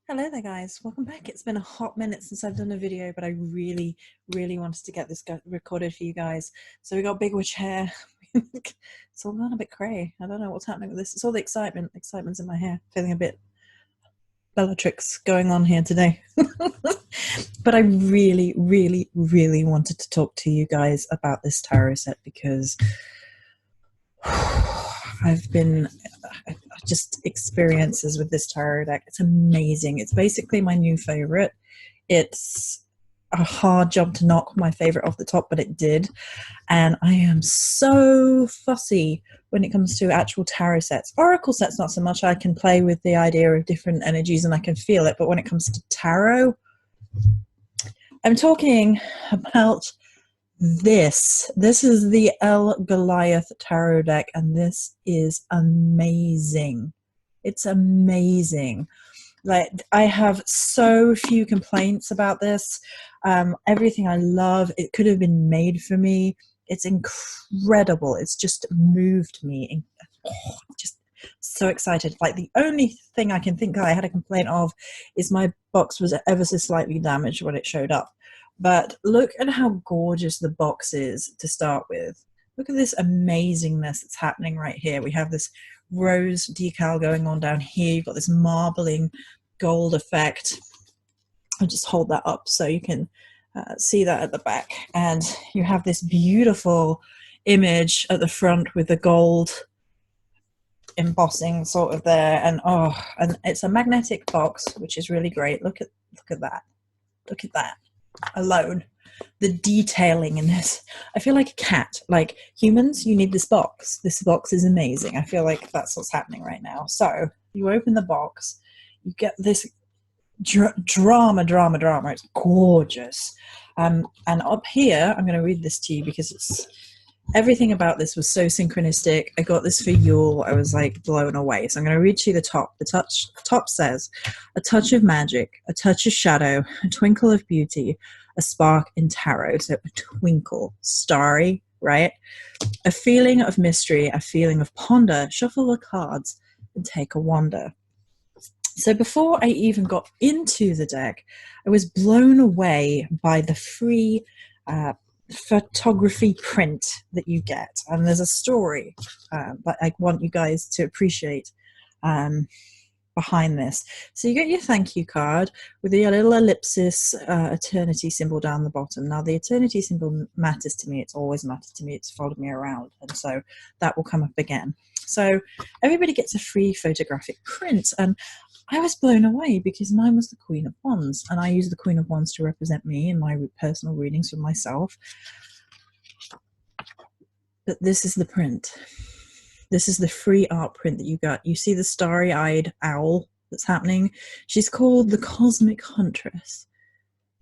Hello there guys, welcome back. It's been a hot minute since I've done a video, but I really wanted to get this recorded for you guys. So we got Bigwitch hair. It's all gone a bit cray. I don't know what's happening with this. It's all the excitement's in my hair. Feeling a bit Bellatrix going on here today. But I really wanted to talk to you guys about this tarot set because I've been just experiences with this tarot deck. It's amazing. It's basically my new favorite. It's a hard job to knock my favorite off the top, but it did. And I am so fussy when it comes to actual tarot sets. Oracle sets, not so much. I can play with the idea of different energies and I can feel it. But when it comes to tarot, I'm talking about this is the Goliath tarot deck, and this is amazing. It's amazing. Like, I have so few complaints about this. Everything I love. It could have been made for me. It's incredible. It's just moved me. Just so excited. Like, the only thing I can think that I had a complaint of is my box was ever so slightly damaged when it showed up. But look at how gorgeous the box is to start with. Look at this amazingness that's happening right here. We have this rose decal going on down here. You've got this marbling gold effect. I'll just hold that up so you can see that at the back. And you have this beautiful image at the front with the gold embossing sort of there. And it's a magnetic box, which is really great. Look at that. Look at that alone. The detailing in this. I feel like a cat. Like, humans, you need this box. This box is amazing. I feel like that's what's happening right now. So you open the box, you get this drama. It's gorgeous. And up here, I'm going to read this to you because it's everything about this was so synchronistic. I got this for Yule. I was like blown away. So I'm going to read to you the top. The top says, a touch of magic, a touch of shadow, a twinkle of beauty, a spark in tarot. So a twinkle, starry, right? A feeling of mystery, a feeling of ponder. Shuffle the cards and take a wander. So before I even got into the deck, I was blown away by the free photography print that you get, and there's a story that I want you guys to appreciate behind this. So you get your thank you card with your little ellipsis eternity symbol down the bottom. Now the eternity symbol matters to me. It's always mattered to me. It's followed me around, and so that will come up again. So everybody gets a free photographic print, and I was blown away because mine was the Queen of Wands, and I use the Queen of Wands to represent me in my personal readings for myself. But this is the print. This is the free art print that you got. You see the starry-eyed owl that's happening? She's called the Cosmic Huntress.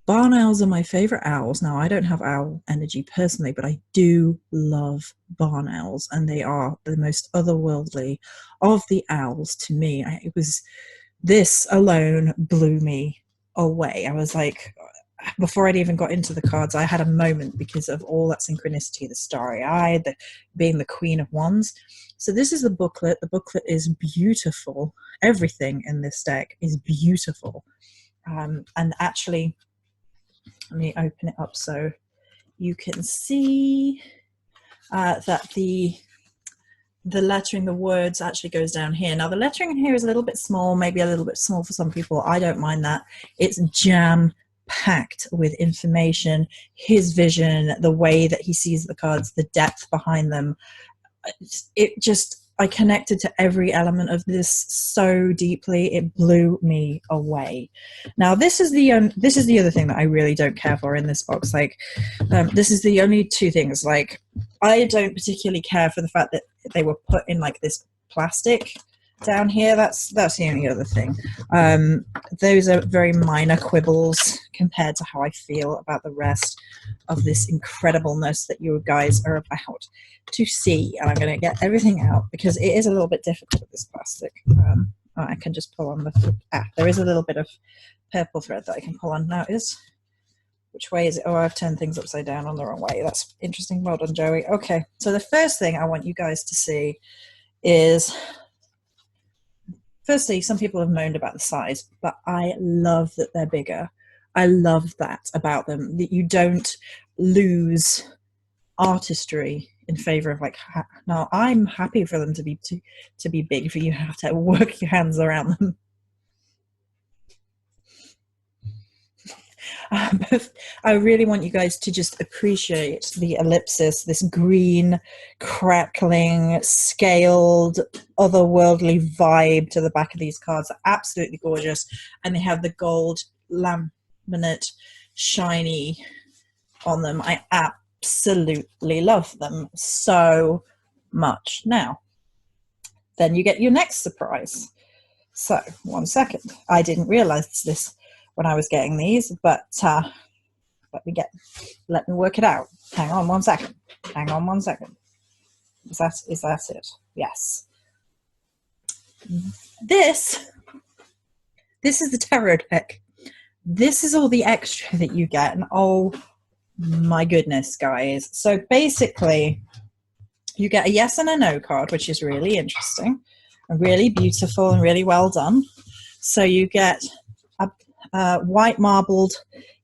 Barn owls are my favorite owls. Now, I don't have owl energy personally, but I do love barn owls, and they are the most otherworldly of the owls to me. This alone blew me away. I was like, before I'd even got into the cards, I had a moment because of all that synchronicity, the starry eye, being the Queen of Wands. So this is the booklet. The booklet is beautiful. Everything in this deck is beautiful. And actually, let me open it up so you can see that the lettering, the words actually goes down here. Now the lettering in here is a little bit small, maybe a little bit small for some people. I don't mind that. It's jam-packed with information, his vision, the way that he sees the cards, the depth behind them. I connected to every element of this so deeply. It blew me away. Now this is the other thing that I really don't care for in this box. Like, this is the only two things. Like, I don't particularly care for the fact that they were put in like this plastic down here. That's the only other thing. Those are very minor quibbles compared to how I feel about the rest of this incredibleness that you guys are about to see. And I'm going to get everything out because it is a little bit difficult with this plastic. I can just pull on there is a little bit of purple thread that I can pull on. Now which way is it? Oh, I've turned things upside down on the wrong way. That's interesting. Well done, Joey. Okay, so the first thing I want you guys to see is firstly, some people have moaned about the size, but I love that they're bigger. I love that about them, that you don't lose artistry in favor of like, now I'm happy for them to be big, for you have to work your hands around them. I really want you guys to just appreciate the ellipsis, this green, crackling, scaled, otherworldly vibe to the back of these cards. They're absolutely gorgeous. And they have the gold laminate shiny on them. I absolutely love them so much. Now, then you get your next surprise. So, 1 second. I didn't realize this when I was getting these, but let me work it out. Hang on 1 second. Hang on 1 second. Is that it? Yes. This is the tarot deck. This is all the extra that you get, and oh my goodness, guys. So basically, you get a yes and a no card, which is really interesting and really beautiful and really well done. So you get a white marbled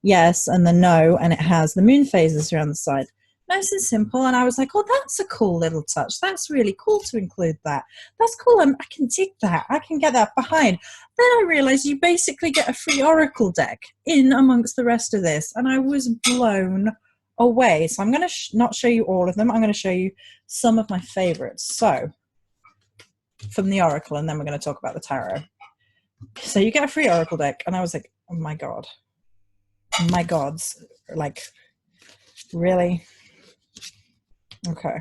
yes and the no, and it has the moon phases around the side. Nice and simple. And I was like, oh, that's a cool little touch. That's really cool to include that. That's cool. I can dig that. I can get that behind. Then I realized you basically get a free oracle deck in amongst the rest of this. And I was blown away. So I'm going to not show you all of them. I'm going to show you some of my favorites. So from the oracle, and then we're going to talk about the tarot. So you get a free oracle deck. And I was like, oh my God. My gods. Like, really? Okay.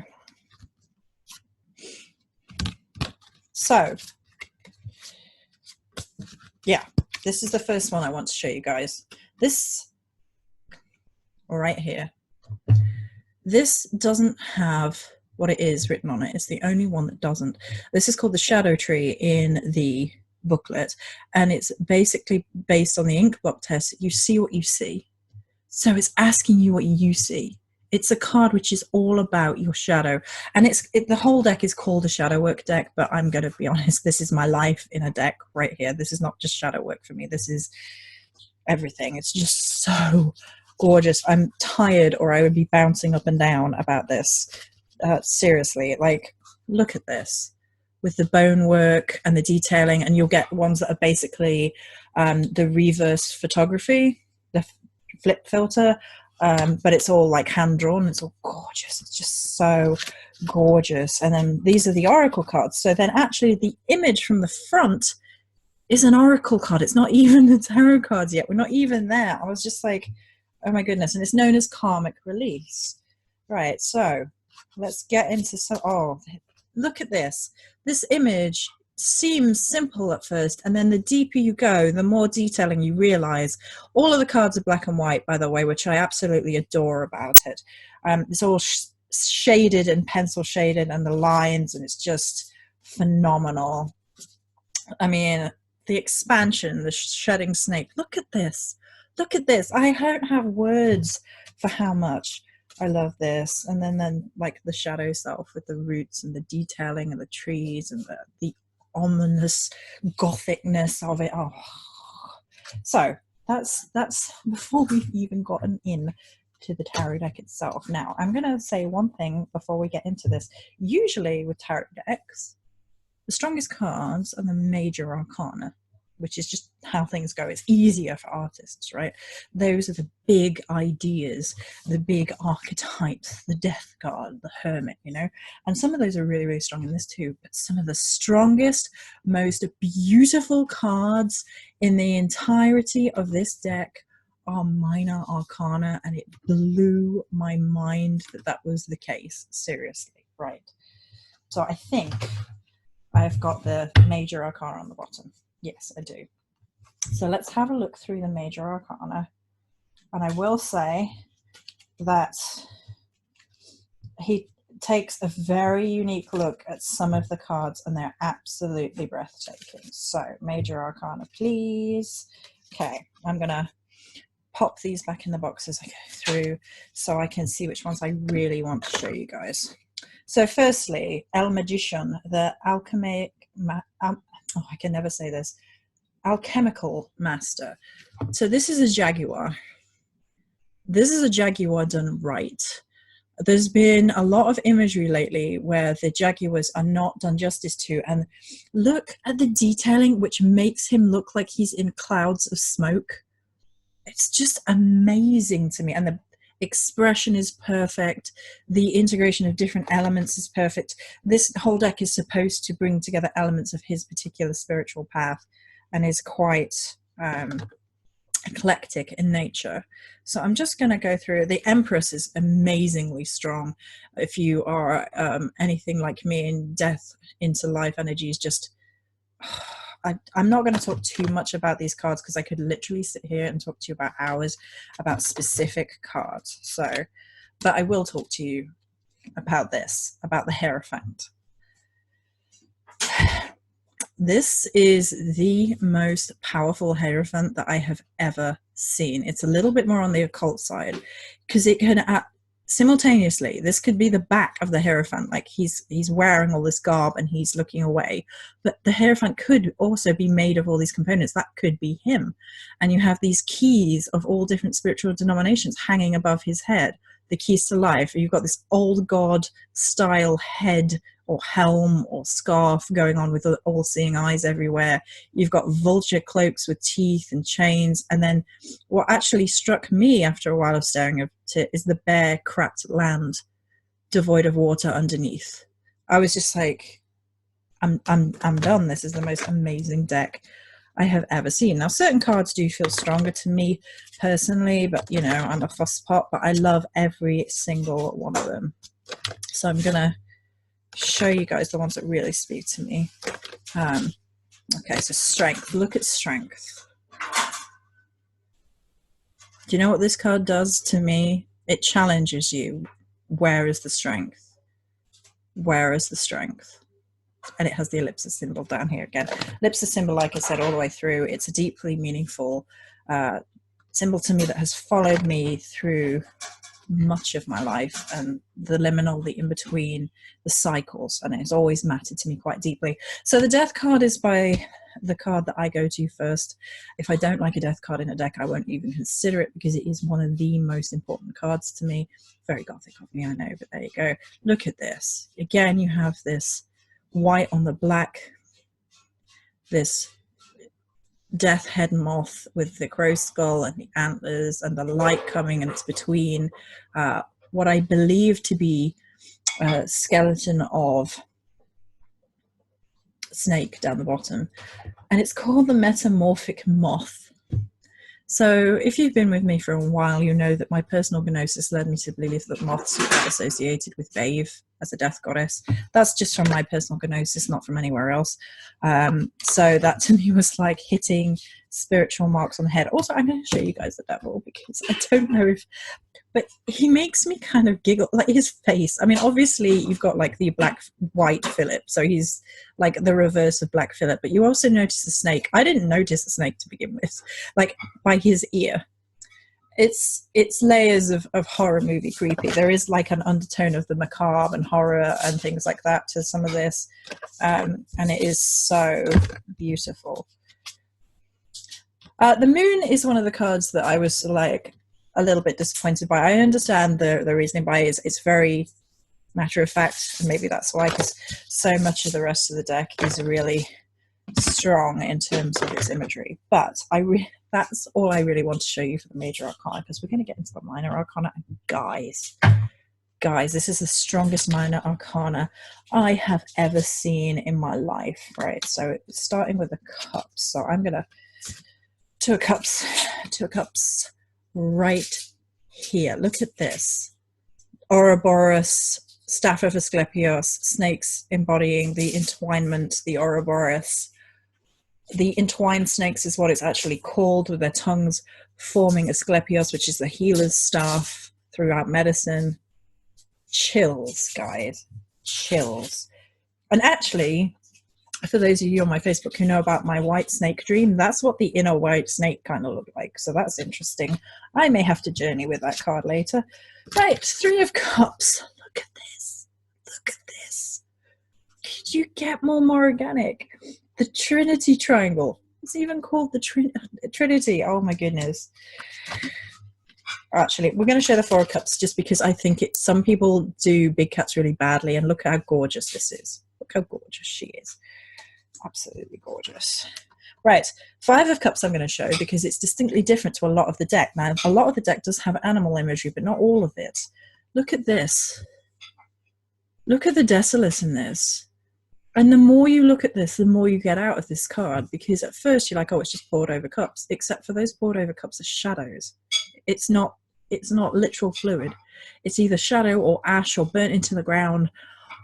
So, yeah, this is the first one I want to show you guys. This, right here, this doesn't have what it is written on it. It's the only one that doesn't. This is called the shadow tree in the booklet, and it's basically based on the ink block test. You see what you see. So it's asking you what you see. It's a card which is all about your shadow, and the whole deck is called a shadow work deck, but I'm going to be honest, this is my life in a deck right here. This is not just shadow work for me. This is everything. It's just so gorgeous. I'm tired, or I would be bouncing up and down about this. Seriously, like, look at this with the bone work and the detailing, and you'll get ones that are basically the reverse photography, the flip filter. But it's all like hand drawn. It's all gorgeous. It's just so gorgeous. And then these are the oracle cards. So then actually the image from the front is an oracle card. It's not even the tarot cards yet. We're not even there. I was just like, oh my goodness. And it's known as karmic release. Right. So let's get into some, oh, look at this. This image seems simple at first, and then the deeper you go, the more detailing you realize. All of the cards are black and white, by the way, which I absolutely adore about it. It's all shaded and pencil shaded, and the lines, and it's just phenomenal. I mean, the expansion, the shedding snake. Look at this. Look at this. I don't have words for how much I love this. And then like the shadow self with the roots and the detailing and the trees and the ominous gothicness of it. Oh, so that's before we've even gotten in to the tarot deck itself. Now I'm going to say one thing before we get into this. Usually with tarot decks, the strongest cards are the major arcana, which is just how things go. It's easier for artists, right? Those are the big ideas, the big archetypes, the death card, the hermit, you know? And some of those are really, really strong in this too. But some of the strongest, most beautiful cards in the entirety of this deck are minor arcana, and it blew my mind that was the case. Seriously, right? So I think I've got the major arcana on the bottom. Yes, I do. So let's have a look through the major arcana. And I will say that he takes a very unique look at some of the cards, and they're absolutely breathtaking. So major arcana, please. Okay, I'm going to pop these back in the box as I go through so I can see which ones I really want to show you guys. So firstly, El Magician, the alchemic oh, I can never say this, alchemical master. So this is a jaguar. This is a jaguar done right. There's been a lot of imagery lately where the jaguars are not done justice to, and look at the detailing, which makes him look like he's in clouds of smoke. It's just amazing to me, and the expression is perfect. The integration of different elements is perfect. This whole deck is supposed to bring together elements of his particular spiritual path, and is quite eclectic in nature. So I'm just going to go through. The Empress is amazingly strong. If you are anything like me, in death into life energies, just I'm not going to talk too much about these cards because I could literally sit here and talk to you about hours about specific cards. So, but I will talk to you about this, about the Hierophant. This is the most powerful Hierophant that I have ever seen. It's a little bit more on the occult side because it can simultaneously, this could be the back of the Hierophant, like he's wearing all this garb and he's looking away, but the Hierophant could also be made of all these components. That could be him, and you have these keys of all different spiritual denominations hanging above his head, the keys to life. You've got this old god style head or helm or scarf going on with all-seeing eyes everywhere. You've got vulture cloaks with teeth and chains. And then what actually struck me after a while of staring at it is the bare, cracked land devoid of water underneath. I was just like, I'm done. This is the most amazing deck I have ever seen. Now, certain cards do feel stronger to me personally, but you know, I'm a fusspot, but I love every single one of them. So I'm going to show you guys the ones that really speak to me. Okay, so strength. Look at strength. Do you know what this card does to me? It challenges you. Where is the strength? Where is the strength? And it has the ellipsis symbol down here again. Ellipsis symbol, like I said, all the way through. It's a deeply meaningful symbol to me that has followed me through much of my life, and the liminal, the in-between, the cycles, and it's always mattered to me quite deeply. So the death card is by the card that I go to first. If I don't like a death card in a deck, I won't even consider it because it is one of the most important cards to me. Very gothic of me, I know, but there you go. Look at this. Again, you have this white on the black, this death head moth with the crow skull and the antlers and the light coming, and it's between what I believe to be a skeleton of snake down the bottom, and it's called the metamorphic moth. So if you've been with me for a while, you know that my personal gnosis led me to believe that moths were associated with Bave as a death goddess. That's just from my personal gnosis, not from anywhere else. So that to me was like hitting spiritual marks on the head. Also, I'm going to show you guys the devil because I don't know if, but he makes me kind of giggle, like his face. I mean, obviously you've got like the white Philip, so he's like the reverse of Black Philip, but you also notice the snake. I didn't notice the snake to begin with, like by his ear. It's layers of horror movie creepy. There is like an undertone of the macabre and horror and things like that to some of this, and it is so beautiful. The moon is one of the cards that I was like a little bit disappointed by. I understand the reasoning by it. It's very matter of fact, and maybe that's why, because so much of the rest of the deck is really strong in terms of its imagery. But that's all I really want to show you for the major arcana, because we're going to get into the minor arcana. Guys, this is the strongest minor arcana I have ever seen in my life, right? So starting with the cups. So I'm going to two of cups right here. Look at this. Ouroboros, staff of Asclepios, snakes embodying the entwinement, the Ouroboros. The entwined snakes is what it's actually called, with their tongues forming Asclepios, which is the healer's staff throughout medicine. Chills, guys. Chills. And actually, for those of you on my Facebook who know about my white snake dream, that's what the inner white snake kind of looked like. So that's interesting. I may have to journey with that card later. Right, Three of Cups. Look at this. Look at this. Could you get more organic? The Trinity Triangle. It's even called the Trinity. Oh my goodness. Actually, we're going to show the Four of Cups just because I think some people do big cats really badly, and look how gorgeous this is. Look how gorgeous she is. Absolutely gorgeous. Right, Five of Cups I'm going to show because it's distinctly different to a lot of the deck. Now, a lot of the deck does have animal imagery, but not all of it. Look at this. Look at the Decimus in this. And the more you look at this, the more you get out of this card, because at first you're like, oh, it's just poured over cups, except for those poured over cups are shadows. It's not literal fluid. It's either shadow or ash or burnt into the ground.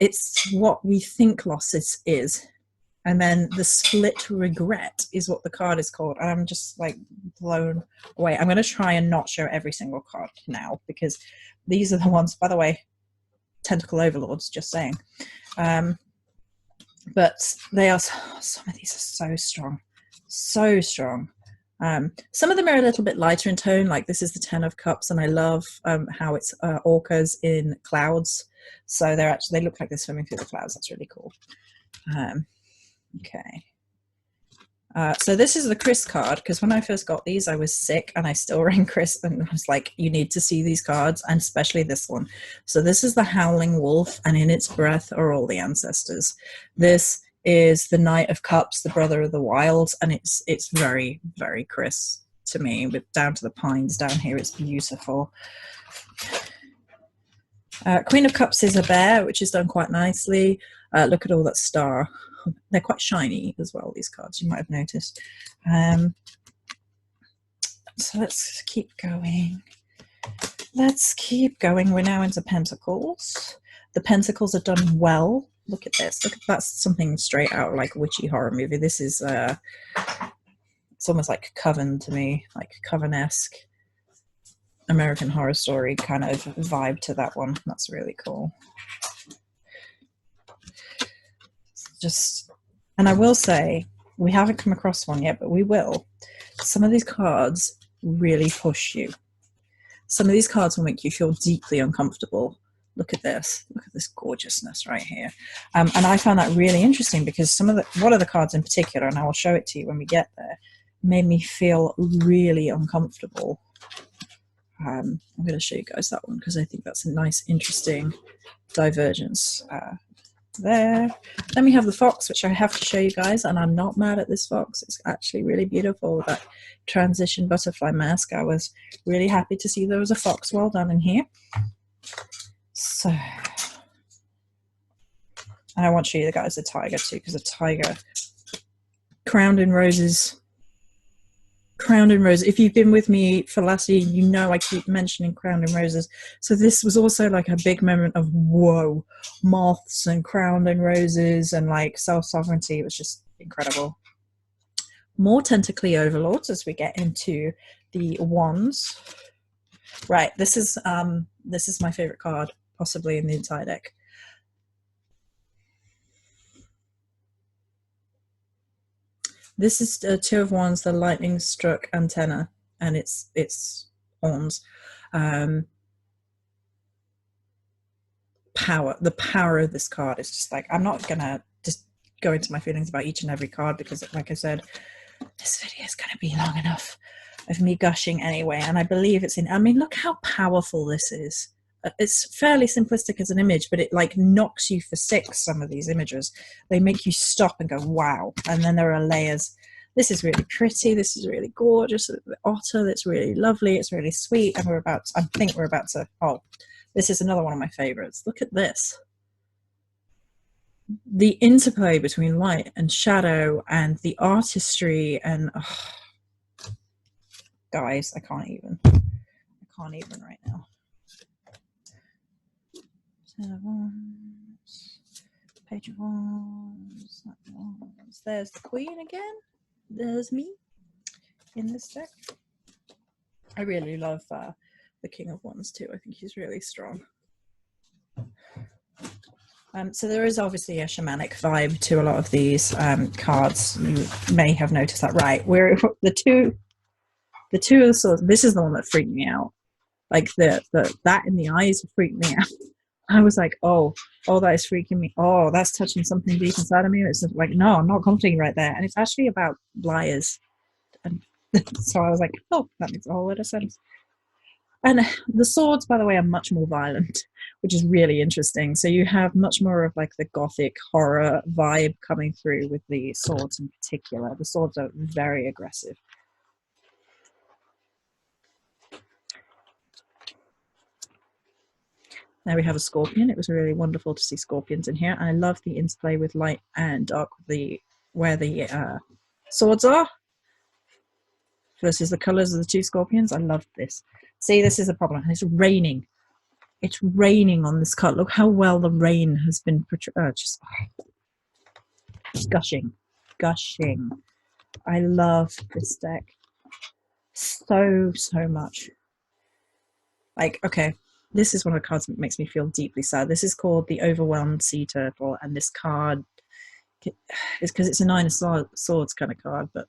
It's what we think losses is. And then the split regret is what the card is called. And I'm just like blown away. I'm going to try and not show every single card now, because these are the ones, by the way, Tentacle Overlords, just saying. But they are, some of these are so strong, so strong. Some of them are a little bit lighter in tone, like this is the Ten of Cups, and I love how it's orcas in clouds. So they look like they're swimming through the clouds. That's really cool. Okay. So this is the Chris card, because when I first got these, I was sick and I still rang Chris and I was like, you need to see these cards, and especially this one. So this is the Howling Wolf, and in its breath are all the ancestors. This is the Knight of Cups, the Brother of the Wild, and it's very, very Chris to me, with down to the pines down here. It's beautiful. Queen of Cups is a bear, which is done quite nicely. Look at all that star. They're quite shiny as well, these cards, you might have noticed. So let's keep going. Let's keep going. We're now into Pentacles. The Pentacles are done well. Look at this. Look, that's something straight out of like a witchy horror movie. This is it's almost like Coven to me, like Coven-esque American Horror Story kind of vibe to that one. That's really cool. And I will say, we haven't come across one yet, but we will. Some of these cards really push you. Some of these cards will make you feel deeply uncomfortable. Look at this. Look at this gorgeousness right here. And I found that really interesting, because one of the cards in particular, and I will show it to you when we get there, made me feel really uncomfortable. I'm going to show you guys that one because I think that's a nice, interesting divergence. There. Then we have the fox, which I have to show you guys, and I'm not mad at this fox. It's actually really beautiful, that transition butterfly mask. I was really happy to see there was a fox. Well done in here. So, and I want to show you guys the tiger too, because the tiger, crowned in roses. Crowned in Roses. If you've been with me for last year, you know I keep mentioning Crowned in Roses. So this was also like a big moment of whoa, moths and Crowned in Roses and like self-sovereignty. It was just incredible. More Tentacly Overlords as we get into the wands. Right, this is my favorite card possibly in the entire deck. This is Two of Wands, the lightning struck antenna, and its horns. Power. The power of this card is just like, I'm not gonna just go into my feelings about each and every card, because like I said, this video is gonna be long enough of me gushing anyway, and I believe it's in, I mean, look how powerful this is. It's fairly simplistic as an image, but it like knocks you for six. Some of these images, they make you stop and go, wow. And then there are layers. This is really pretty. This is really gorgeous. The otter, that's really lovely. It's really sweet. And I think we're about to, oh, this is another one of my favorites. Look at this. The interplay between light and shadow and the artistry and, oh, guys, I can't even right now. Ten of Wands, Page of Wands, there's the Queen again. There's me in this deck. I really love the King of Wands too. I think he's really strong. So there is obviously a shamanic vibe to a lot of these cards. You may have noticed that, right? We're the two of swords. This is the one that freaked me out. Like that in the eyes freaked me out. I was like, oh, that is freaking me. Oh, that's touching something deep inside of me. It's like, no, I'm not comforting right there. And it's actually about liars. And so I was like, oh, that makes a whole lot of sense. And the swords, by the way, are much more violent, which is really interesting. So you have much more of like the gothic horror vibe coming through with the swords in particular. The swords are very aggressive. There we have a scorpion. It was really wonderful to see scorpions in here. And I love the interplay with light and dark, where the swords are versus the colors of the two scorpions. I love this. See, this is a problem. It's raining. It's raining on this card. Look how well the rain has been portrayed. Just gushing. I love this deck so much. Like, okay, this is one of the cards that makes me feel deeply sad. This is called the Overwhelmed Sea Turtle, and this card is because it's a Nine of Swords kind of card, but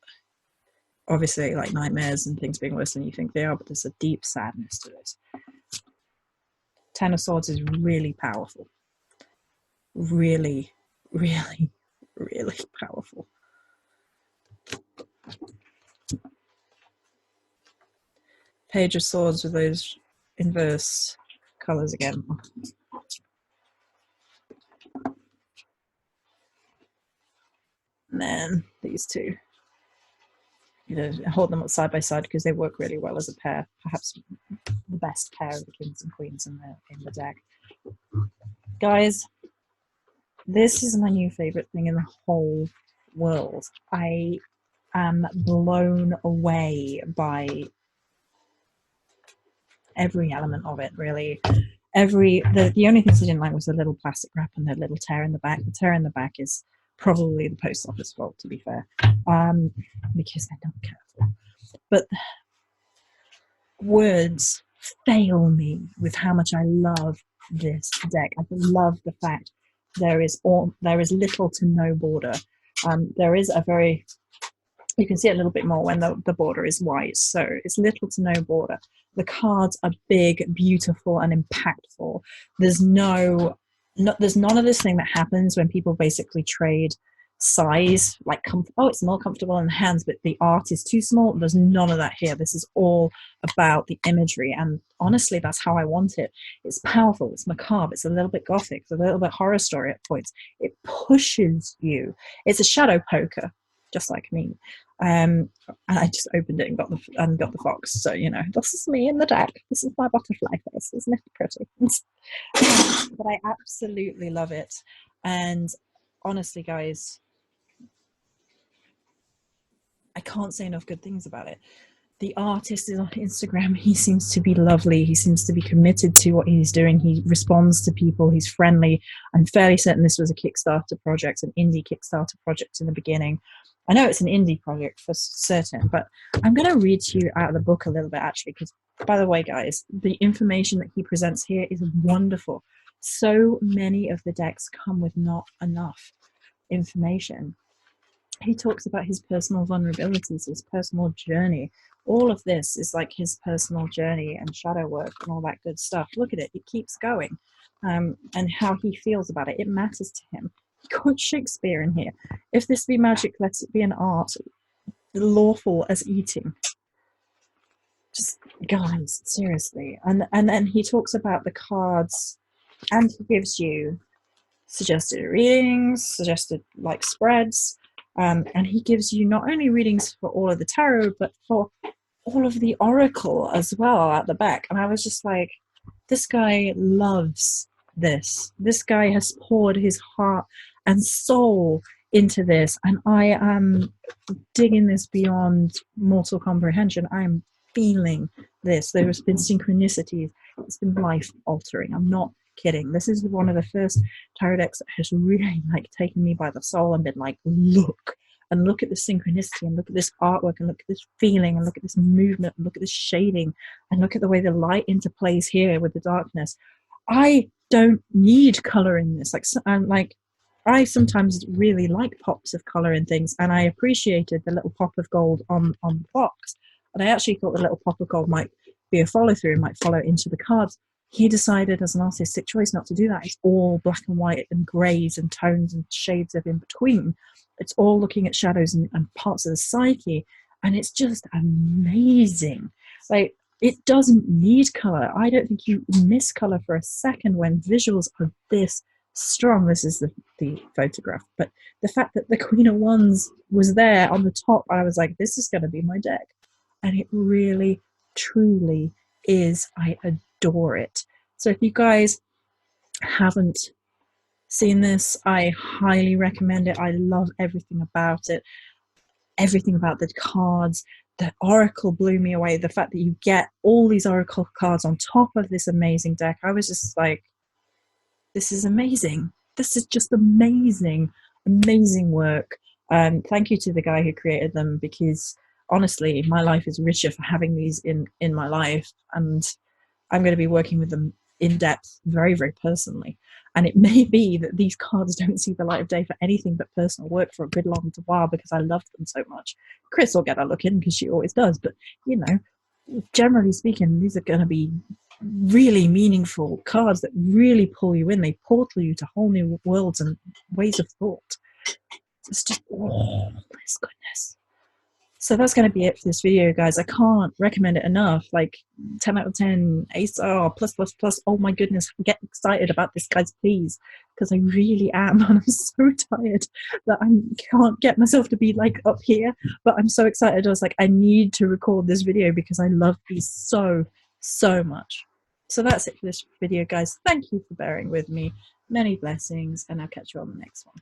obviously like nightmares and things being worse than you think they are, but there's a deep sadness to this. Ten of Swords is really powerful. Really powerful. Page of Swords with those inverse colors again. And then these two. You know, hold them up side by side because they work really well as a pair. Perhaps the best pair of the kings and queens in the deck. Guys, this is my new favorite thing in the whole world. I am blown away by every element of it, really. The only things I didn't like was the little plastic wrap and the little tear in the back. The tear in the back is probably the post office fault, to be fair, because they're not careful. But words fail me with how much I love this deck. I love the fact there is little to no border. There is a very, you can see it a little bit more when the border is white, so it's little to no border. The cards are big, beautiful, and impactful. There's none of this thing that happens when people basically trade size, like it's more comfortable in the hands, but the art is too small. There's none of that here. This is all about the imagery, and honestly, that's how I want it. It's powerful, it's macabre, it's a little bit gothic, it's a little bit horror story at points. It pushes you. It's a shadow poker, just like me. And I just opened it and got the fox. So, you know, this is me in the deck. This is my butterfly face. Isn't it pretty? But I absolutely love it. And honestly, guys, I can't say enough good things about it. The artist is on Instagram. He seems to be lovely. He seems to be committed to what he's doing. He responds to people. He's friendly. I'm fairly certain this was a Kickstarter project, an indie Kickstarter project in the beginning. I know it's an indie project for certain, but I'm going to read to you out of the book a little bit, actually, because, by the way, guys, the information that he presents here is wonderful. So many of the decks come with not enough information. He talks about his personal vulnerabilities, his personal journey. All of this is like his personal journey and shadow work and all that good stuff. Look at it. It keeps going. And how he feels about it. It matters to him. He quotes Shakespeare in here. If this be magic, let it be an art, lawful as eating. Just, guys, seriously. And then he talks about the cards, and he gives you suggested readings, suggested like spreads, and he gives you not only readings for all of the tarot, but for all of the oracle as well at the back. And I was just like, this guy loves this. This guy has poured his heart and soul into this, and I am digging this beyond mortal comprehension. I am feeling this. There has been synchronicities. It's been life altering. I'm not kidding. This is one of the first tarot decks that has really like taken me by the soul and been like, look at the synchronicity, and look at this artwork, and look at this feeling, and look at this movement, and look at this shading, and look at the way the light interplays here with the darkness. I don't need color in this. I sometimes really like pops of color in things, and I appreciated the little pop of gold on the box. And I actually thought the little pop of gold might be a follow through, might follow into the cards. he decided as an artistic choice not to do that. It's all black and white and greys and tones and shades of in between. It's all looking at shadows and parts of the psyche, and it's just amazing. Like, it doesn't need color. I don't think you miss color for a second when visuals are this strong. This is the photograph, but the fact that the Queen of Wands was there on the top, I was like, this is going to be my deck. And it really, truly is. I adore it. So if you guys haven't seen this, I highly recommend it. I love everything about it. Everything about the cards. The Oracle blew me away. The fact that you get all these Oracle cards on top of this amazing deck, I was just like, this is amazing. This is just amazing, amazing work. Thank you to the guy who created them, because honestly, my life is richer for having these in my life, and I'm going to be working with them in depth, very, very personally. And it may be that these cards don't see the light of day for anything but personal work for a good long while, because I love them so much. Chris will get a look in because she always does, but you know, generally speaking, these are going to be really meaningful cards that really pull you in. They portal you to whole new worlds and ways of thought. It's just, oh my goodness. So that's going to be it for this video, guys. I can't recommend it enough. Like, 10 out of 10, A star, plus, plus, plus. Oh my goodness, get excited about this, guys, please. Because I really am. And I'm so tired that I can't get myself to be like up here. But I'm so excited. I was like, I need to record this video because I love these so, so much. So that's it for this video, guys. Thank you for bearing with me. Many blessings. And I'll catch you on the next one.